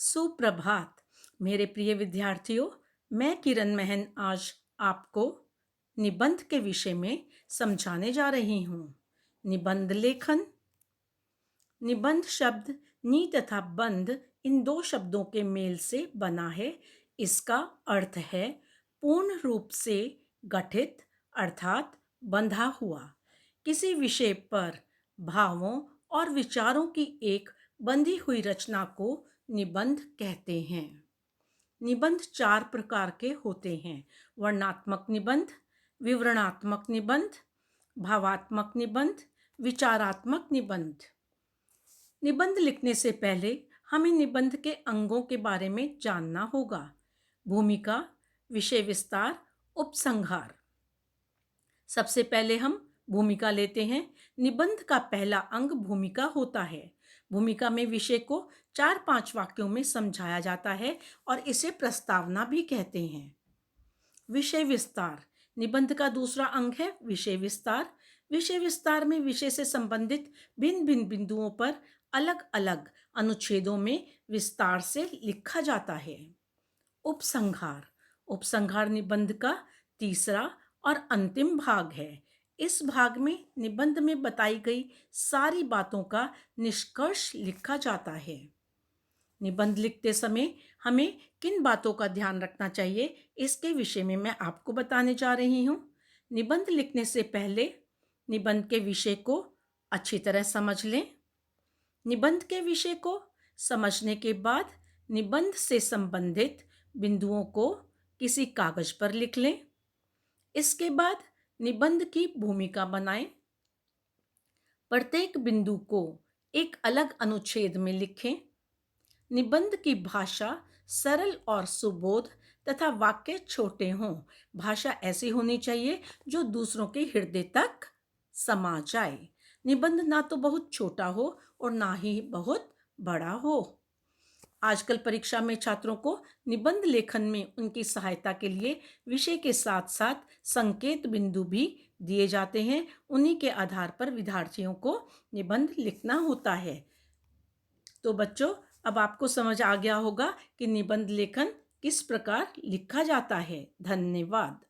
सुप्रभात मेरे प्रिय विद्यार्थियों। मैं किरण महन आज आपको निबंध के विषय में समझाने जा रही हूँ। निबंध लेखन। निबंध शब्द नी तथा बंध इन दो शब्दों के मेल से बना है। इसका अर्थ है पूर्ण रूप से गठित अर्थात बंधा हुआ। किसी विषय पर भावों और विचारों की एक बंधी हुई रचना को निबंध कहते हैं। निबंध चार प्रकार के होते हैं: वर्णनात्मक निबंध, विवरणात्मक निबंध, भावात्मक निबंध, विचारात्मक निबंध। निबंध लिखने से पहले हमें निबंध के अंगों के बारे में जानना होगा: भूमिका, विषय विस्तार, उपसंहार। सबसे पहले हम भूमिका लेते हैं। निबंध का पहला अंग भूमिका होता है। भूमिका में विषय को 4-5 वाक्यों में समझाया जाता है और इसे प्रस्तावना भी कहते हैं। विषय विस्तार निबंध का दूसरा अंग है। विषय विस्तार। विषय विस्तार में विषय से संबंधित भिन्न भिन्न बिंदुओं पर अलग अलग अनुच्छेदों में विस्तार से लिखा जाता है। उपसंहार। उपसंहार निबंध का तीसरा और अंतिम भाग है। इस भाग में निबंध में बताई गई सारी बातों का निष्कर्ष लिखा जाता है। निबंध लिखते समय हमें किन बातों का ध्यान रखना चाहिए, इसके विषय में मैं आपको बताने जा रही हूँ। निबंध लिखने से पहले निबंध के विषय को अच्छी तरह समझ लें। निबंध के विषय को समझने के बाद निबंध से संबंधित बिंदुओं को किसी कागज पर लिख लें। इसके बाद निबंध की भूमिका बनाएं। प्रत्येक बिंदु को एक अलग अनुच्छेद में लिखें। निबंध की भाषा सरल और सुबोध तथा वाक्य छोटे हों। भाषा ऐसी होनी चाहिए जो दूसरों के हृदय तक समा जाए। निबंध ना तो बहुत छोटा हो और ना ही बहुत बड़ा हो। आजकल परीक्षा में छात्रों को निबंध लेखन में उनकी सहायता के लिए विषय के साथ साथ संकेत बिंदु भी दिए जाते हैं। उन्हीं के आधार पर विद्यार्थियों को निबंध लिखना होता है। तो बच्चों, अब आपको समझ आ गया होगा कि निबंध लेखन किस प्रकार लिखा जाता है। धन्यवाद।